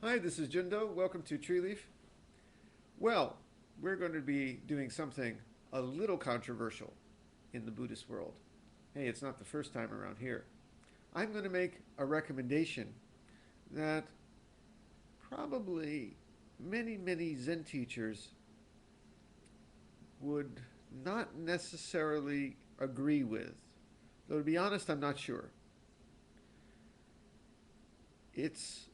Hi, this is Jundo. Welcome to Tree Leaf. Well, we're going to be doing something a little controversial in the Buddhist world. Hey, it's not the first time around here. I'm going to make a recommendation that probably many Zen teachers would not necessarily agree with. Though, to be honest, I'm not sure. It's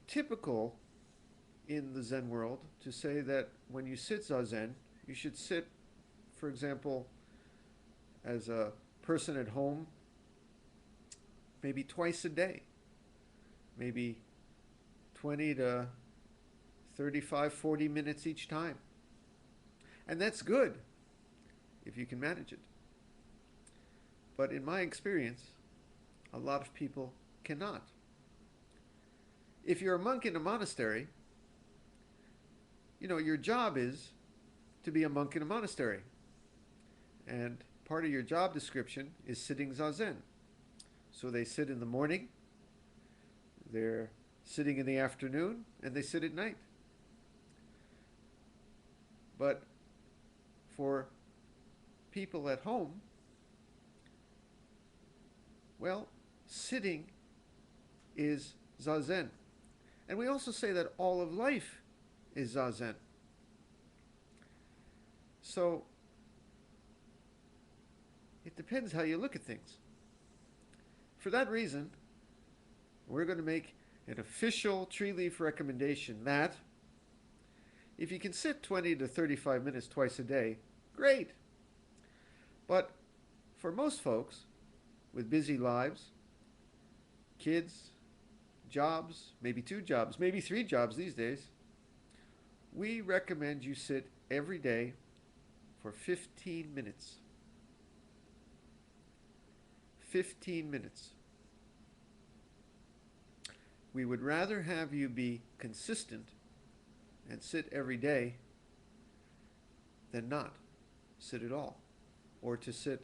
typical in the Zen world to say that when you sit Zazen, you should sit, for example, as a person at home, maybe twice a day, maybe 20 to 35, 40 minutes each time. And that's good if you can manage it. But in my experience, a lot of people cannot. If you're a monk in a monastery, your job is to be a monk in a monastery. And part of your job description is sitting Zazen. So they sit in the morning, they're sitting in the afternoon, and they sit at night. But for people at home, well, sitting is Zazen. And we also say that all of life is Zazen. So it depends how you look at things. For that reason, we're going to make an official tree leaf recommendation that if you can sit 20 to 35 minutes twice a day, great. But for most folks with busy lives, kids, jobs, maybe 2 jobs, maybe 3 jobs these days, we recommend you sit every day for 15 minutes. 15 minutes. We would rather have you be consistent and sit every day than not sit at all. Or to sit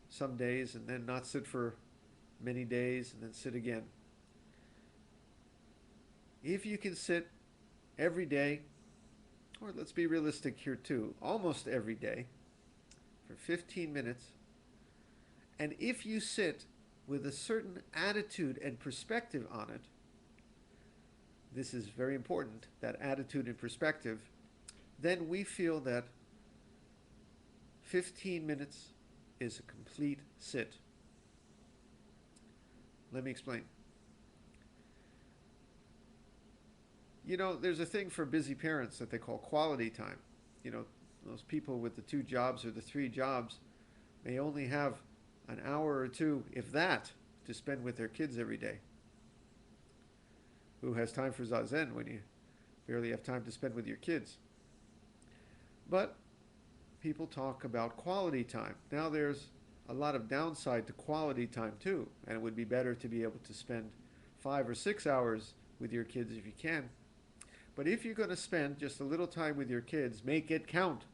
some days and then not sit for many days and then sit again. If you can sit every day, or let's be realistic here too, almost every day for 15 minutes, and if you sit with a certain attitude and perspective on it, this is very important, that attitude and perspective, then we feel that 15 minutes is a complete sit. Let me explain. There's a thing for busy parents that they call quality time. Those people with the 2 jobs or the 3 jobs may only have an hour or 2, if that, to spend with their kids every day. Who has time for Zazen when you barely have time to spend with your kids? But people talk about quality time. Now there's a lot of downside to quality time too, and it would be better to be able to spend 5 or 6 hours with your kids if you can. But if you're going to spend just a little time with your kids, make it count.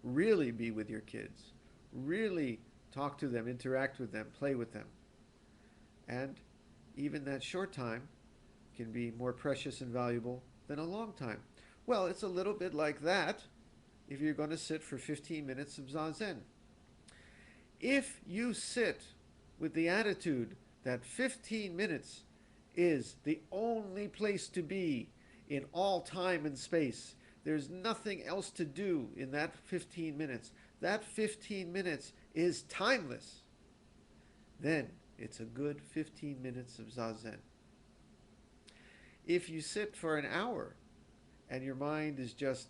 Really be with your kids. Really talk to them, interact with them, play with them. And even that short time can be more precious and valuable than a long time. Well, it's a little bit like that if you're going to sit for 15 minutes of Zazen. If you sit with the attitude that 15 minutes is the only place to be in all time and space, there's nothing else to do in that 15 minutes, that 15 minutes is timeless, then it's a good 15 minutes of Zazen. If you sit for an hour and your mind is just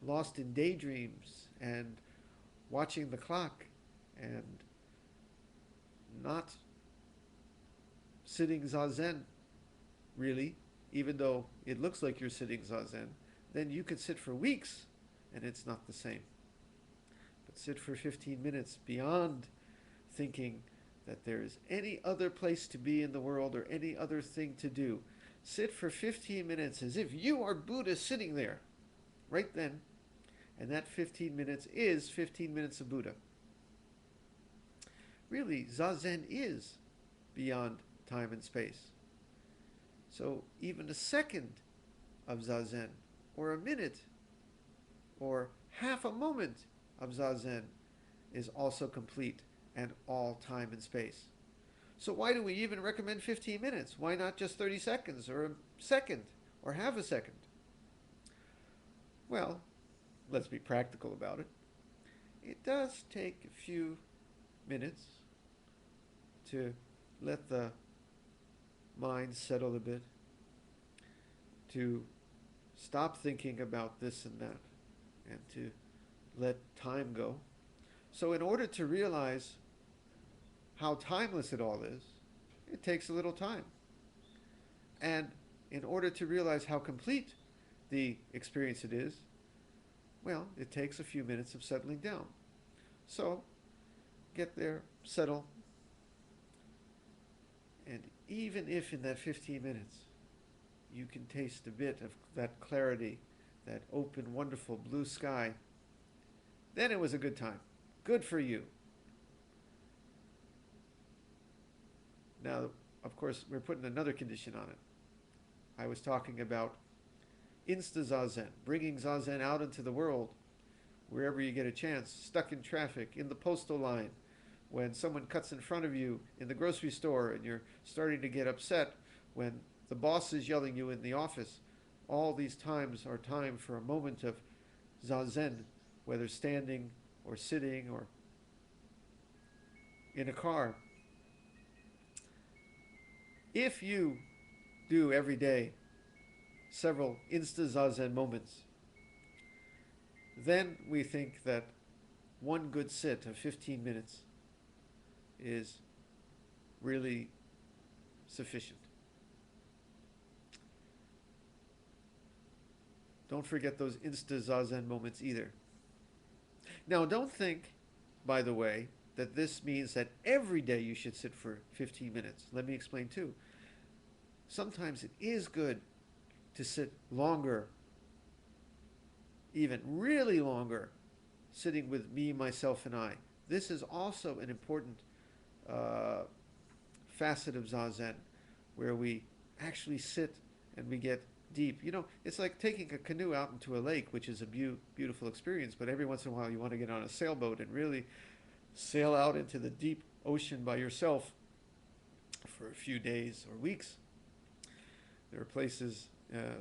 lost in daydreams and watching the clock and not sitting Zazen, really, even though it looks like you're sitting Zazen, then you could sit for weeks and it's not the same. But sit for 15 minutes beyond thinking that there is any other place to be in the world or any other thing to do. Sit for 15 minutes as if you are Buddha sitting there right then, and that 15 minutes is 15 minutes of Buddha. Really, Zazen is beyond time and space. So even a second of Zazen, or a minute, or half a moment of Zazen is also complete and all time and space. So why do we even recommend 15 minutes? Why not just 30 seconds or a second or half a second? Well, let's be practical about it. It does take a few minutes to let the mind settle a bit, to stop thinking about this and that, and to let time go. So, in order to realize how timeless it all is, it takes a little time. And in order to realize how complete the experience it is, well, it takes a few minutes of settling down. So, get there, settle, and even if in that 15 minutes you can taste a bit of that clarity, that open, wonderful blue sky, then it was a good time. Good for you. Now, of course, we're putting another condition on it. I was talking about insta-Zazen, bringing Zazen out into the world, wherever you get a chance, stuck in traffic, in the postal line, when someone cuts in front of you in the grocery store and you're starting to get upset, when the boss is yelling you in the office. All these times are time for a moment of Zazen, whether standing or sitting or in a car. If you do every day several insta-Zazen moments, then we think that one good sit of 15 minutes is really sufficient. Don't forget those insta-Zazen moments either. Now, don't think, by the way, that this means that every day you should sit for 15 minutes. Let me explain too. Sometimes it is good to sit longer, even really longer, sitting with me, myself, and I. This is also an important facet of Zazen, where we actually sit and we get deep. You know, it's like taking a canoe out into a lake, which is a beautiful experience, but every once in a while you want to get on a sailboat and really sail out into the deep ocean by yourself for a few days or weeks. There are places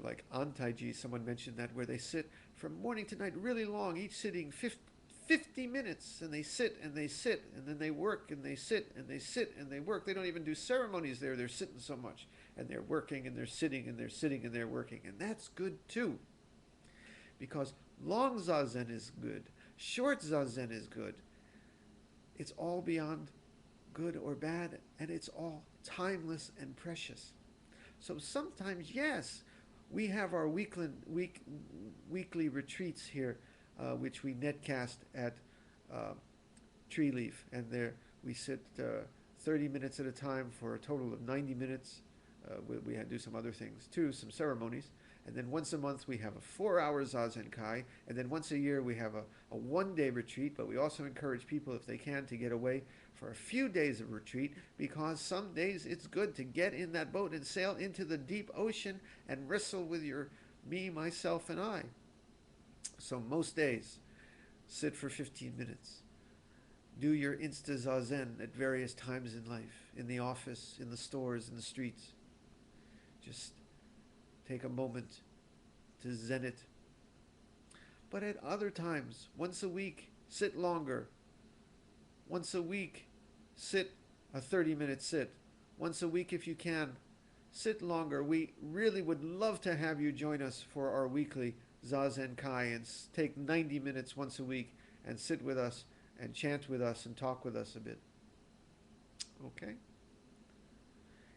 like Antaiji, someone mentioned that, where they sit from morning to night really long, each sitting 50 minutes, and they sit and they sit, and then they work and they sit and they sit and they work. They don't even do ceremonies there. They're sitting so much, and they're working and they're sitting and they're sitting and they're working. And that's good too, because long Zazen is good, short Zazen is good. It's all beyond good or bad, and it's all timeless and precious. So sometimes, yes, we have our weekly retreats here, which we netcast at Tree Leaf, and there we sit 30 minutes at a time for a total of 90 minutes. We do some other things too, some ceremonies. And then once a month we have a 4-hour Zazen Kai. And then once a year we have a one-day retreat, but we also encourage people, if they can, to get away for a few days of retreat, because some days it's good to get in that boat and sail into the deep ocean and wrestle with your me, myself, and I. So most days, sit for 15 minutes. Do your Insta Zazen at various times in life, in the office, in the stores, in the streets. Just take a moment to zen it. But at other times, once a week, sit longer. Once a week, sit a 30-minute sit. Once a week, if you can, sit longer. We really would love to have you join us for our weekly Zazen Kai and take 90 minutes once a week and sit with us and chant with us and talk with us a bit. Okay?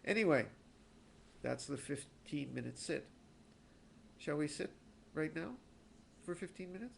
Anyway, that's the 15-minute sit. Shall we sit right now for 15 minutes?